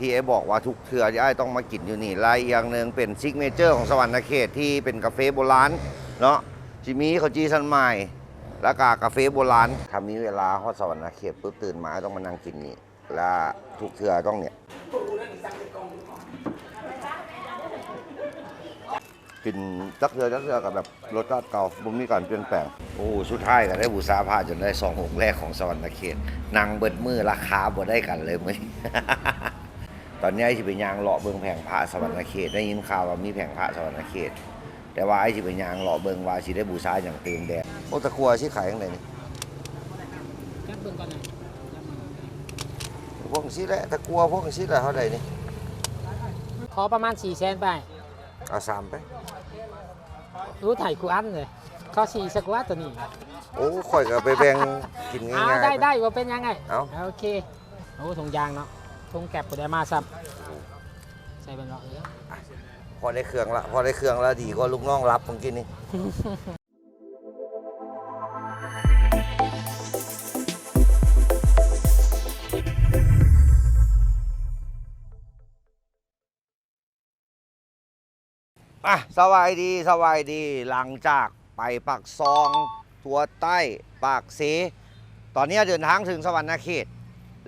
ที่ไอ้บอกว่าทุกเทือที่ไอ้ต้องมากินอยู่นี่ลายอย่างหนึ่งเป็นซิกเนเจอร์ของสวรรค์เขตที่เป็นกาแฟโบราณเนาะจิมีข้าวจีสันใหม่แล้วก็กาแฟโบราณถ้ามีเวลาฮอดสวรรค์เขตปุ๊บตื่นมาต้องมานั่งกินนี่แล้วทุกเทือต้องเนี่ยกินจักเทือกับแบบรสชาติเก่าบ่มีการเปลี่ยนแปลงโอ้สุดท้ายก็ได้บูชาพระจนได้2 องค์แรกของสวรรค์เขตนั่งเบิดมือราคาบ่ได้กันเลยมื้อ ตอนนี้ไอ้ที่ไปยางเลาะเบิงแผงพระสวรรค์เขตได้ยินข่าวว่ามีแผงพระสวรรค์เขตแต่ว่าไอ้ที่ไปยางเลาะเบิงว่าสิได้บูชาอย่างเต็มแดดโอ้ตะกัวสิขายจังไดนี่จับเบิ่งก่อนนะพวกสิแหละตะกัวพวกสิแหละเท่าใดนี่ขอประมาณ400,000ไปเอา3ไปรู้ถ่ายกูอันเลยข้อ4สักว่าตัวนี้โอ้ข่อยก็ไปแบ่งกินง่ายๆได้ว่าเป็นยังไงเอาโอเคโอ้ถุงยางเนาะถุงแก็บบ่ได้มาซับใส่เป็นเลาะเลยพอได้เครื่องแล้วดีกว่าลูกน้องรับเมื่อกี้นี่ สบายดีหลังจากไปปากซองทัวใต้ปากเสตอนนี้เดินทางถึงสวรรค์เขต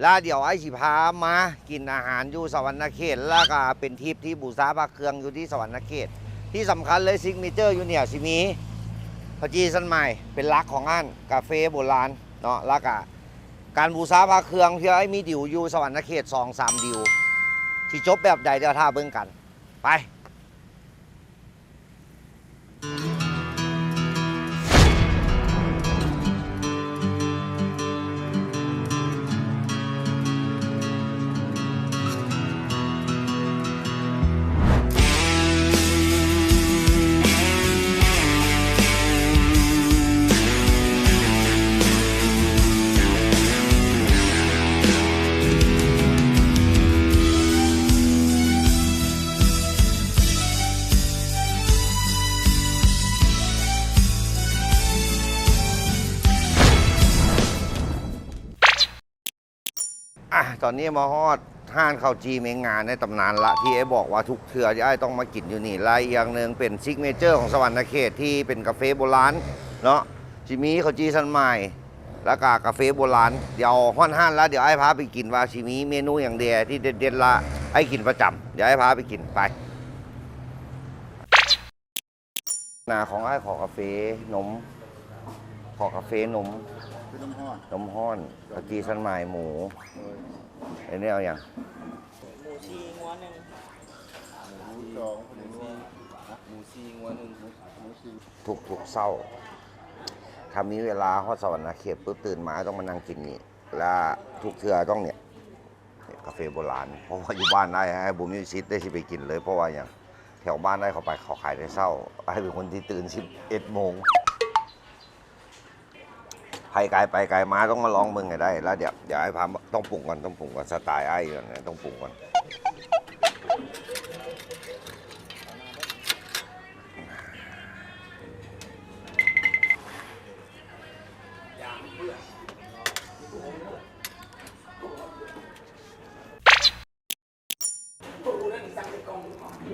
แล้วเดี๋ยวไอ้สิพามากินอาหารอยู่สวรรค์เขตแล้วก็เป็นทริปที่บูชาพระเครื่องอยู่ที่สวรรค์เขตที่สำคัญเลยซิกเนเจอร์อยู่เนี่ยสิมีข้าวจีสันใหม่เป็นลักของอันกาแฟโบราณเนาะแล้วก็การบูชาพระเครื่องที่ไอ้มีดิวอยู่สวรรค์เขต2-3 ดิวที่จบแบบใดเดี๋ยวท่าเบิ่งกันไปตอนนี้มาฮอดห้านข้าวจีเมงงานในตำนานละที่ไอ้บอกว่าทุกเทือที่ไอ้ต้องมากินอยู่นี่ลายอย่างหนึ่งเป็นซิกเนเจอร์ของสวรรค์เขตที่เป็นกาแฟโบราณเนาะจิมีข้าวจีสันใหม่แล้วก็กาแฟโบราณเดี๋ยวฮอดห้านแล้วเดี๋ยวไอ้พาไปกินว่าจิมีเมนูอย่างเดียวที่เด็ดๆละไอ้กินประจำเดี๋ยวไอ้พาไปกินไปหน้าของไอ้ขอกาแฟนมขอกาแฟนมห้อนข้าวจีสันใหม่หมูไอ้นี่เอาอย่างหมูชีงัว1หมูซีงัว1หมูซี ทุกเศร้าถ้ามีเวลาฮอดสวรรค์เขตปุ๊บตื่นมาต้องมานั่งกินนี่แล้วทุกเทือต้องเนี่ยกาแฟโบราณเพราะว่าอยู่บ้านได้ให้บุญมิวสิตได้ที่ไปกินเลยเพราะว่าอย่างแถวบ้านได้เขาไปเขาขายได้เศร้าให้เป็นคนที่ตื่น11 โมงไปไกลมาต้องมาลองมึงให้ได้แล้วเดี๋ยวไอ้พาต้องปรุงก่อนสไตล์ไอ้ก่อนต้องปรุงก่อน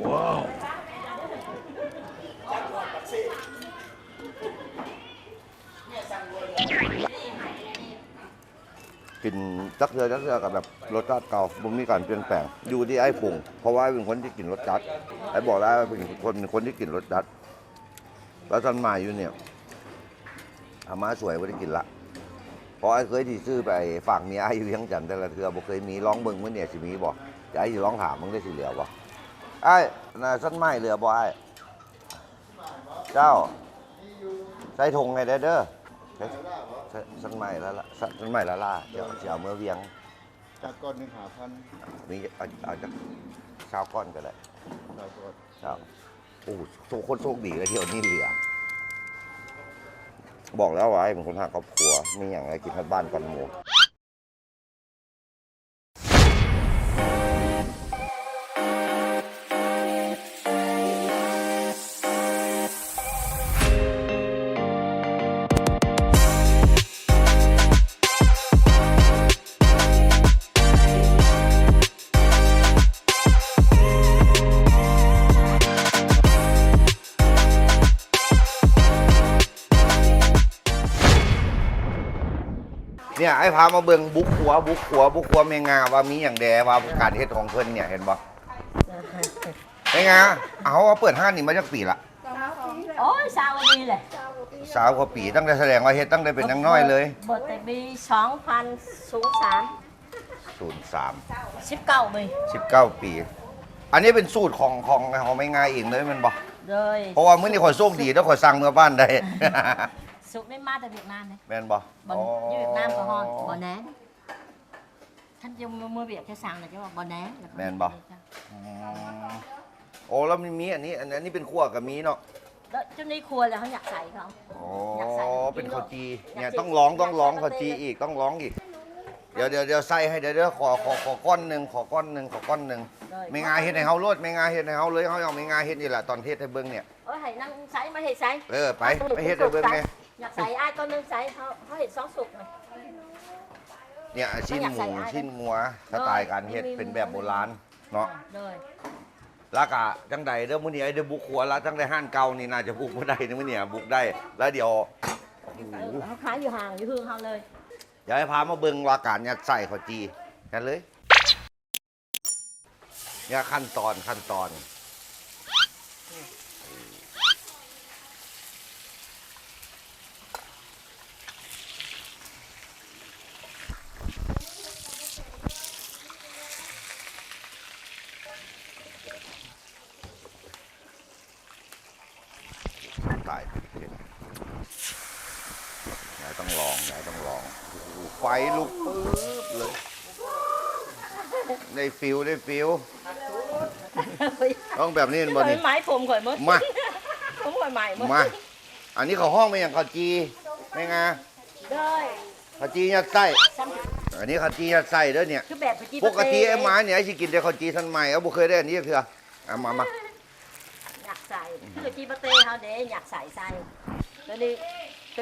ว้าวกินจักเทือกับแบบรสชาติเก่าบ่มีการเปลี่ยนแปลงอยู่ที่ไอ้ปรุงเพราะว่าเป็นคนที่กินรสจัดไอ้บอกแล้วเป็นคนที่กินรสจัดแล้วท่านมาอยู่เนี่ยอาม่าสวยไม่ได้กินละเพราะไอ้เคยที่ซื้อไปฝากเมียไอ้อยู่ยังจันแต่ละเทือบ่เคยมีร้องเบิ่งเมื่อเนี่ยสิมีบอกจะไอ้สิร้องถามมึงได้สิเหลือบ่ไอ้น่ะสั้นไม้เหลือบ่ไอ้เจ้าใส่ถุงไงเด้อสั้นใหม่แล้วล่ะสั้นใหม่แล้วล่ะเดี๋ยวเอาเมื่อเวียง จากก้อนหนึ่งมีเอาจากชาวก้อนก็ได้ชาวโอ้โคตรโชคดีเลยที่เอานี่เหลือบอกแล้วว่าเป็นคนหาครอบครัวมีอย่างไรกินที่บ้านกันหมู เนี่ยไอ้พามาเบิ่งบุกขัวเมงาว่ามีอย่างแดว่าการเฮ็ดของเพิ่นเนี่ยเห็นบ่เมงาเอาเปิดห้างนี่มาจากปีละ โอ้ยสาวดีเลย สาวกว่าปีตั้งแต่แสดงว่าเฮ็ดตั้งแต่เป็นยังน้อยเลย เบิดแต่ปี2003 03 19ปี 19 ปี อันนี้เป็นสูตรของไม่ง่ายเองเลยแมันบอก เลย เพราะว่ามื้อนี้ข่อยโชคดีแล้วข่อยสั่งเมื่อบ้านได้ สุกได้มาแต่เวียดนามเลย แม่นบ่ บนอยู่เวียดนามก็ฮอนบ่แหนท่านจะมือเบียดแค่สั่งแต่จะว่าบ่แหน แม่นบ่ อืมโอ้แล้วมีอันนี้เป็นขั้วกับมีเนาะ แล้วเจ้านี่ครัวแล้วเขาอยากใส่เขา อ๋อ อยากใส่ เป็นข้าวจี อยาก เนี่ย ใส่ ต้องร้อง อยากใส่ ข้าวจีอีกต้องร้องอีก เดี๋ยวใส่ให้เดี๋ยวขอก้อนหนึงขอก้อนหนึง เลย ไม่ง่ายเฮ็ดให้เฮาโลดไม่ง่ายเฮ็ดให้เฮาเลยเฮาเอาไม่ง่ายเฮ็ดนี่แหละตอนเฮ็ดให้เบิ่งเนี่ย เอ้ยให้นั่งใส่มาให้ใส่ ไปเฮ็ดให้เบิ่งไง อยากใส่อ้ายตัวนึงใส่เขาเห็น2สุกเลย เนี่ยชิ้นหมูชิ้นงัวสไตล์การเฮ็ดเป็นแบบโบราณเนาะ เลย แล้วก็จังใดเด้อมื้อนี้ไอ้เด้อบุกขัวแล้วจังได้ห้านเก่านี่น่าจะบุกบ่ได้ในมื้อนี้บุกได้ แล้วเดี๋ยว เขาขายอยู่ห่างอยู่ฮือเขาเลย เดี๋ยวให้พามาเบิ่งว่าการยัดใส่ข้าวจีกันเลยเนี่ยขั้นตอนตายยายต้องลองโอ้โหไฟลุกปื๊บเลยได้ฟิลต้องแบบนี้บ่นี่ ไม้ผมข่อยมั้ มา ผมข่อยใหม่มั้ มา อันนี้เขาห้องไม่อย่างข้าวจีไม่งา เลย ข้าวจียัดไส้ ซ้ อันนี้ข้าวจียัดไส้เด้อเนี่ย ำคือแบบเมื่อกี้ ปกติไอ้หมาเนี่ยไอ้สิกินแต่ข้าวจีทันใหม่เอาบุเคยได้อันนี้เถื่อเอามา อยากใส่คือจีบะเต้เขาเด้อยากใส่ตัว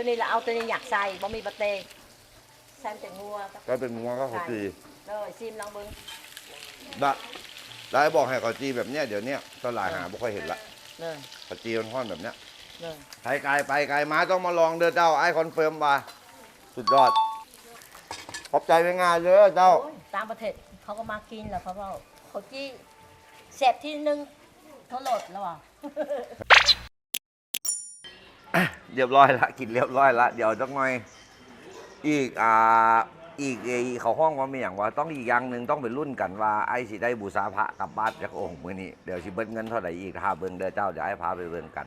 นี้เราเอาตัวนี้อยากใส่บ่มีบะเต้ใส่แต่งัวกับ ก็เป็นงัวก็ข้าวจี เลยซิมลองเบิ้ง ได้ได้บอกให้ข้าวจีแบบเนี้ยเดี๋ยวเนี้ยตอนหลายหาไม่ค่อยเห็นละ เลย ข้าวจีมันห้อนแบบเนี้ย เลย ไกลมาต้องมาลองเด้อเจ้าไอ้คอนเฟิร์มว่าสุดยอดขอบใจเป็นงานเด้อเจ้า โอ้ยต่างประเทศเขาก็มากินแล้วเขาบอกเขาจี้แสบที่นึงเขาโหลดแล้วอ่ะ เรียบร้อยละกินเรียบร้อยละเดี๋ยวจังหน่อยอีกเขาห้องว่าไม่อย่างว่าต้องอีกอย่างหนึ่งต้องเป็นรุ่นกันว่าไอ้สิได้บูชาพระกลับบ้านจากองค์มือนี้เดี๋ยวสิเบิ้ลเงินเท่าไหร่อีกถ้าเบิ้งเด้อเจ้าเดี๋ยวให้พาไปเบิ้งกัน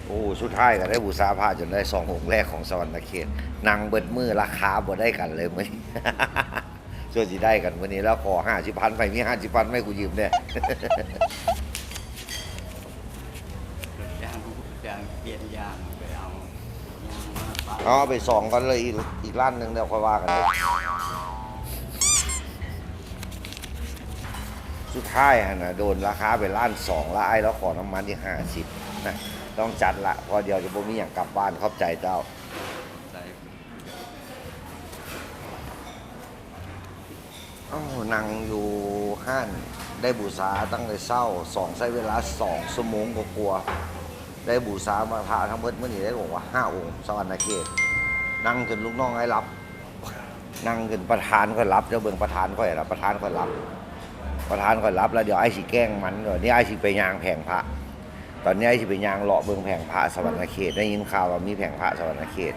โอ้สุดท้ายก็ได้บูชาพระจนได้2 องค์แรกของสวรรค์เขตนางเบิดมือราคาบ่ได้กันเลยมื้อนี้ ช่วยสิได้กันวันนี้แล้วขอ50,000ไปมี50,000ไม่กูยืมเนี่ย ยางเปลี่ยนยางไปเอายางมาปะ เอาไปสองกันเลยอีกร้านหนึ่งเดี๋ยวค่อยว่ากันเลยสุดท้ายฮะนะโดนราคาไป1,200,000ละไอ้แล้วขอน้ำมันที่50นะต้องจัดละเพอเดี๋ยวจะบ่มีอย่างกลับบ้านขอบใจเจ้า ใส่ อ้าวนั่งอยู่ห้านได้บูชาตั้งแต่เช้าใช้เวลา2 ชั่วโมงกว่าๆได้บูชามาพระทั้งหมดเมื่อนี้ได้บอกว่า5 องค์สวรรค์เขตนั่งจนลูกน้องให้รับ นั่งจนประธานค่อยรับเดี๋ยวเบิ่งประธานค่อยรับประธานค่อยรับแล้วเดี๋ยวไอ้สิแกล้งมันเดี๋ยวนี้ไอ้สิไปยางแผงพระตอนนี้ไอ้สิไปยางเลาะเบิ่งแผงพระสวรรค์เขตได้ยินข่าวว่ามีแผงพระสวรรค์เขต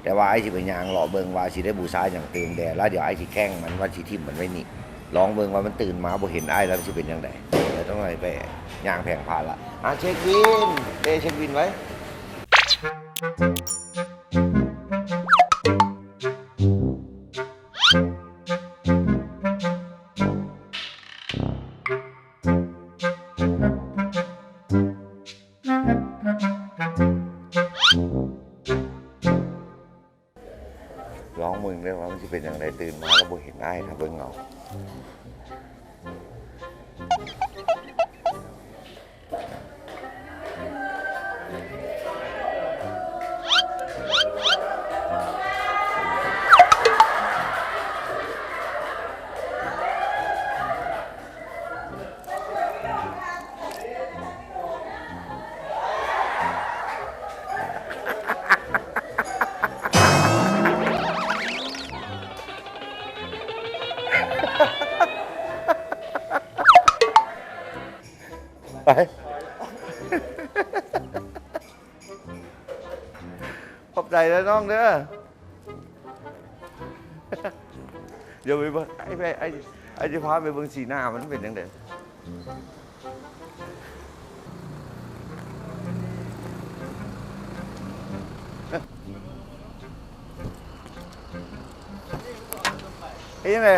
แต่ว่าไอ้สิไปยางเลาะเบิ่งว่าสิได้บูชาอย่างเต็มแดดแล้วเดี๋ยวไอ้สิแกล้งมันว่าสิทิ่มมันไว้นี่ลองเบิ่งว่ามันตื่นมาบ่เห็นไอ้แล้วมันสิเป็นจังไดเดี๋ยวต้องไปยางแผงพระละเช็คบินเช็คบินไว้ ห็นได้ครับเบิ่งเงาไป ขอบใจแล้วน้องเด้อ เดี๋ยวไปเบิ่งไอ้จะพาไปเบิ่งสีหน้ามันเป็นยังไงเฮ้ยยังไง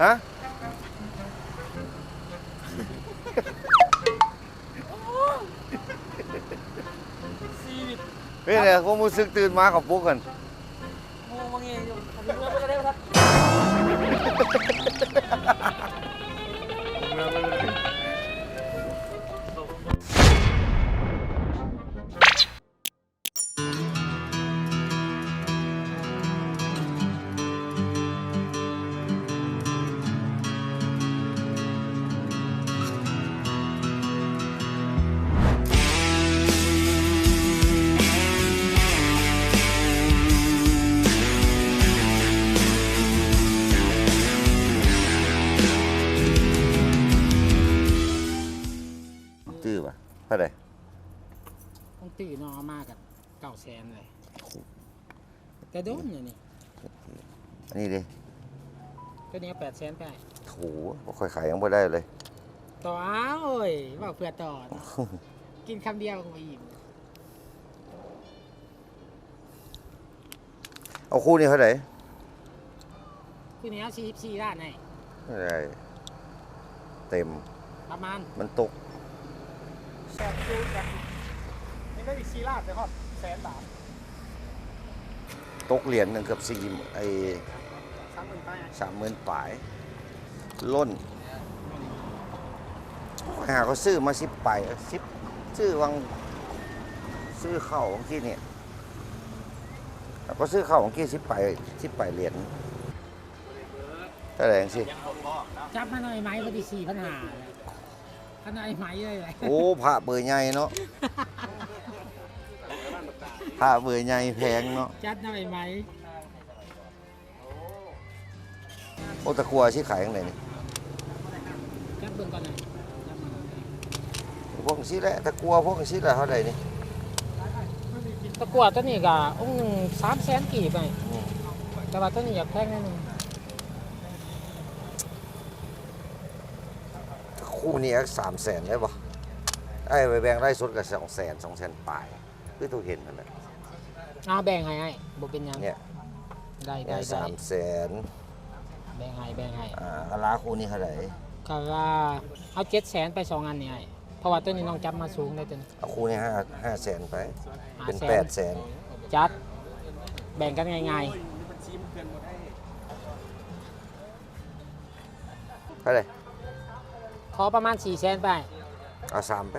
ฮะเป็นไงผมรู้สึกตื่นมากับปุ๊กกัน โอ้มาเงี้ยอยู่ทำเรื่องไม่ได้ครับ ตื้อป่ะเท่าไหร่ ต้องตื่นนอนมากกับ900,000เลยแต่โดนเนี่ยนี่ อันนี้ดิ ตัวนี้800,000ไป โถบ่ค่อยขายยังบ่ได้เลย ต่ออ้าวเอ้ยว่าเพื่อต่อเนาะกินคำเดียวก็อิ่ม เอาคู่นี้เท่าไหร่ คู่นี้เอา44ล้านให้ เท่าไหร่เต็ม ประมาณ มันตก 8จูนกันนี่ได้อีก4ล้านเลยครับ100,000 บาท ตกเหรียญหนึ่งเกือบไอ้ 30,000ไป 30,000ปลายล้นหาเขาซื้อมา10 ไป10ซื้อวังซื้อเข้าของที่เนี่ยแล้วก็ซื้อเข้าของที่10 ไปเหรียญเท่าไหร่จังสิ จับมาหน่อยไหมพอดี4,500เลยขนาดไหมเลยเลย โอ้พระเบอร์ใหญ่เนาะพระเบอร์ใหญ่แพงเนาะ จัดหน่อยไหม โอ้ตะกัวที่ขายยังไงนี่ จับเบิ่งก่อนหน่อยจับมา พวกนี้แหละตะกัวพวกนี้แหละเท่าไหร่นี่ ตะกั่วตัวนี้ก็องค์หนึ่ง300,000กี่ไปแต่ว่าตัวนี้อยากแพงนิดนึง คู่นี้300,000ได้ปะไอ้ไปแบ่งได้สุดกับ200,000 ปลายคือตัวเห็นนั่นแหละ แบ่งให้บ่เป็นหยัง เนี่ย ได้ เนี่ย300,000 แบ่งให้ กะลาคู่นี้เท่าไหร่ ก็ว่าเอา700,000ไป2อันนี่ให้เพราะว่าตัวนี้น้องจับมาสูงได้ตัวนี้ เอาคู่นี้500,000ไปเป็น 500,000 800,000 จัดแบ่งกันง่าย เท่าไหร่ ๆขอประมาณ400,000ไป เอา3ไป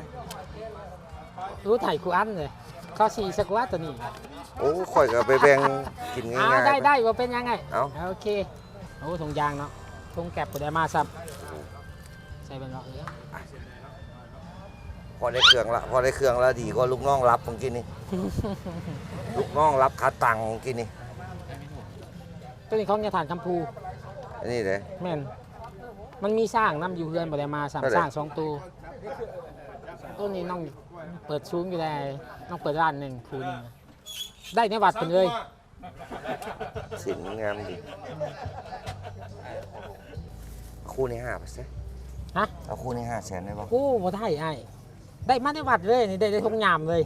รู้ไถ่กูอันเลยข้อ4สักว่าตัวนี้ โอ้ข่อยก็ไปแบ่งกินง่ายๆ ได้ว่าเป็นยังไง เอา โอเคโอ้ถุงยางเนาะถุงแก็บบ่ได้มาซับใส่เป็นเนาะพอได้เครื่องละดีกว่าลูกน้องรับเมื่อกี้นี่ ลูกน้องรับค่าตังค์เมื่อกี้นี่ ตัวนี้ของยาฐานคำพู อันนี้เลย แม่นมันมีสร้างน้ำอยู่เฮือนบ่ได้มาสาม เท่าไหร่ สร้าง2ตัวตัวนี้น้องเปิดซุ้มอยู่ได้น้องเปิดร้านหนึ่งคืนได้ในวัดเป็นเลย สินงามดีคู่นี้5ไปซะ ฮะ เอาคู่นี้500,000ได้ปะ กูบ่ได้ไอ้ได้มาในวัดเลยนี่ได้ทงยามเลย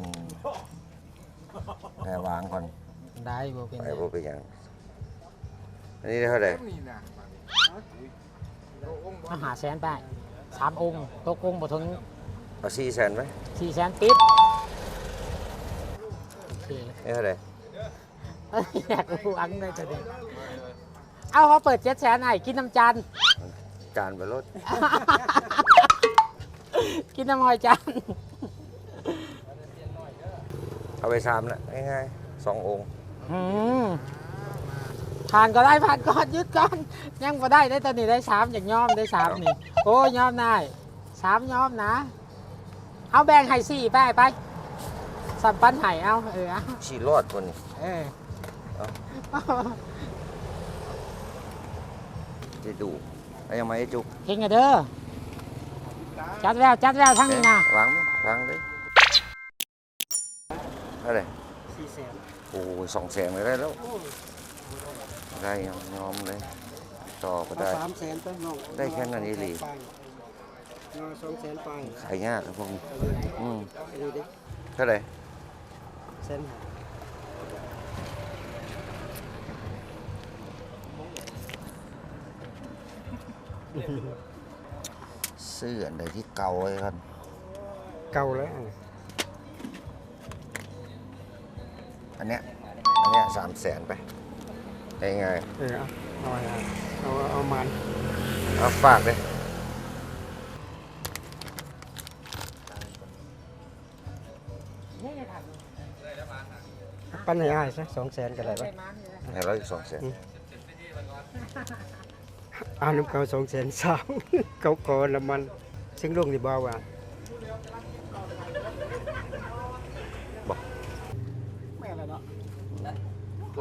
แค่วางก่อน ได้บ่เป็น ไปบ่เป็นหยังอันนี้ได้เท่าไหร่ มาหาแสนไป3 องค์ตกองค์บ่ถึง เอา400,000ไหม 400,000ปิดโอเค นี่เท่าไหร่ อยากรู้อังเลยตัวนี้เอาเขาเปิด700,000ให้กินน้ำจันทร์ จานไปรถ กินน้ำหอยจันทร์ เอาไป3แล้วง่ายๆ2 องค์ ผ่านก็ได้ผ่านก่อนยึดก่อนยังพอได้ตัวนี้ได้3อย่างย่อมได้3นี่โอ้ย่อมได้3ย่อมนะเอาแบ่งให้4ไปสัมปันไห้เอาเอา ชีรอดคนนี้ จะดูเอายังไงจุก เก่งอะเด้อจัดแววทั้งนี้นะ วางเลยอะไรโอ้ย200,000เลยได้แล้วได้ยอมเลยต่อก็ได้ 300,000ไปน้อง ได้แค่นั้นอีหลี 200,000ไป ขายยากครับพวกนี้ อันนี้ดิ เท่าไหร่ เส้น ซื้ออันใดที่เก่าไว้กัน เก่าแล้ว อันเนี้ย300,000ไปได้ไง เอามัน เอาฝากเลย ปั้นให้อ้ายซะ200,000กันเลยปะ ให้เราอีก200,000 เอาน้ำเก่า200,003เก่าก่อนแล้วมันซึ่งลงที่บ่าวว่า แม่อะไรเนาะ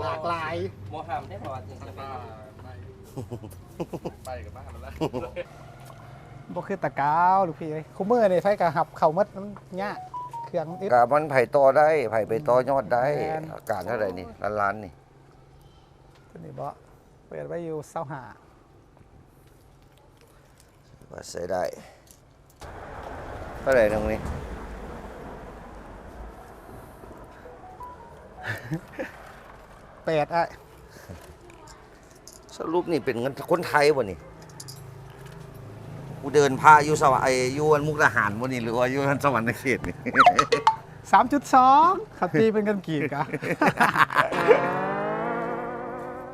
หลากหลาย หมอทำได้ประวัติจะไป ไปกับบ้านแล้ว บ่คือตะกาวลูกพี่เอ้ยคุมือนี่ไฟกะหับเข่ามัดมันยากเครื่องอึด กะมันไผ่ต่อได้ไผ่ไปต่อยอดได้ แม่น อากาศเท่าไหร่นี่ล้านนี่ ตัวนี้บ่เปิดไว้อยู่25 ว่าใช้ได้เท่าไหร่ตรงนี้ 8อ่ะ สรุปนี่เป็นเงินคนไทยบ่นี่กูเดินพาอยู่สวรรค์อยู่อันมุกดาหารบ่นี่หรือว่าอยู่อันสวรรค์เขตนี่ 3.2ครับตีเป็นเงินกีบกะ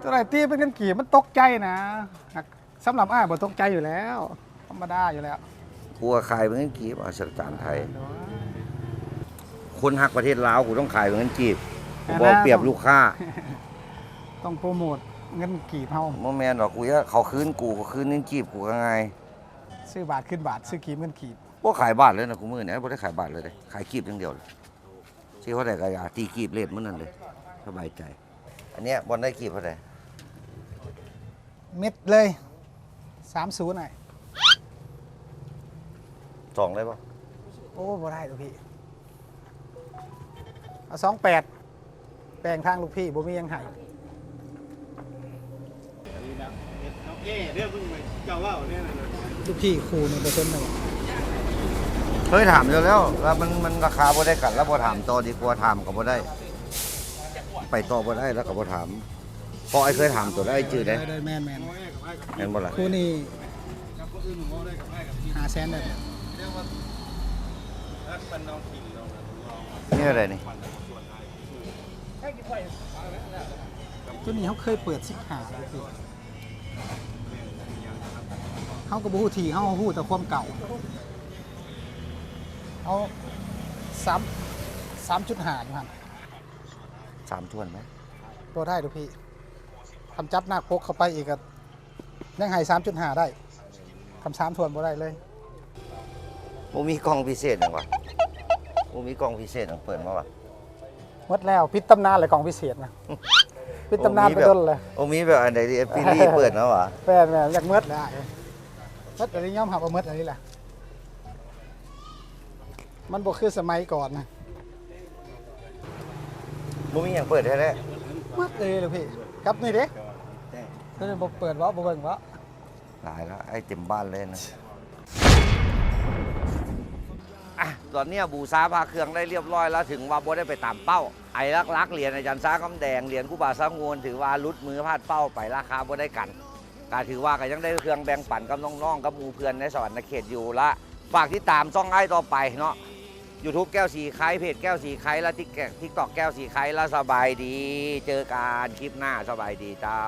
ตัวไหนตีเป็นเงินกีบมันตกใจนะสำหรับอ้ายบ่ตกใจอยู่แล้วธรรมดาอยู่แล้ว กูก็ขายเป็นเงินกีบอาชญารไทย คนหักประเทศลาวกูต้องขายเป็นเงินกีบกูบ่เปรียบลูกค้า ต้องโปรโมทเงินกีบเฮา บ่แม่นดอกกูจะเขาคืนกูก็คืนเงินกีบกูก็ไง ซื้อบาทขึ้นบาทซื้อกีบเงินกีบ บ่ขายบาทเลยนะกูมื้อนี้บ่ได้ขายบาทเลยเด้ขายกีบอย่างเดียวเลยสิเท่าใดก็อย่าตีกีบเลทมื้อนั้นเลยสบายใจ อันเนี้ยบ่ได้กีบเท่าใด เม็ดเลย30หน่อย 2ได้บ่ โอ้บ่ได้ลูกพี่เอา28แปลงทางลูกพี่บ่มีหยังให้ เอ๊ะเรื่องมึงเจ้าว่าเนี่ยนะ ลูกพี่ครูนี่บ่สนเลย เคยถามแล้วแล้วมันราคาบ่ได้กันแล้วบ่ถามต่อดีกว่าถามก็บ่ได้ ไปต่อบ่ได้แล้วก็บ่ถามพอไอ้เคยถามตัวได้จื้อได้ ได้แม่น แม่นบ่ล่ะ ครูนี่ กับคนอื่นผมได้กับไอ้กับพี่ 500,000ได้ เรียกว่าถ้าเป็นน้องขิงเรา นี่อะไรนี่ ตัวนี้เขาเคยเปิด15ลูกพี่เฮาก็บ่ฮู้ที่เฮาฮู้แต่ความเก่าเอา3.5อยู่หั่น 3ถ้วนไหม บ่ได้ลูกพี่ทำจับหน้าปกเข้าไปอีกก็ยังให้ 3.5 ได้ทำ3ทวนบ่ได้เลย บ่มีกล่องพิเศษหยังวะบ่มีกล่องพิเศษหยังเปิดมาวะ หมดแล้วพิษตำนานเลยกล่องพิเศษนะ พิษตำนานไปต้นเลย โอ้มีแบบอันใดที่ฟิลี่เปิดแล้ววะ แฟนอยากเมดได้เมดอะไรย่อมหับเอาเมดอะไรแหละมันบ่คือสมัยก่อนนะ บ่มีหยังเปิดแท้ เมดเลยเลยพี่ครับนี่เด้ตัวนี้บ่เปิดวะบ่เบิ่งวะ ๆหลายแล้วไอ้เต็มบ้านเลยนะอ่ะตอนเนี้ยบูชาพาเครื่องได้เรียบร้อยแล้วถึงว่าบ่ได้ไปตามเป้าไอ้ลักๆเหรียญอาจารย์ซ้ากำแดงเหรียญครูบาซ้างวนถือว่าลุดมือพลาดเป้าไปราคาบ่ได้กันก็ถือว่าก็ยังได้เครื่องแบ่งปันกับน้องๆกับหมู่เพื่อนในสวรรค์เขตอยู่ละฝากที่ตามซ่องไอ้ต่อไปเนาะ YouTube แก้วสีไข่เพจแก้วสีไข่แล้วทิกตอกแก้วสีไข่แล้วสบายดี เจอกันคลิปหน้าสบายดีเจ้า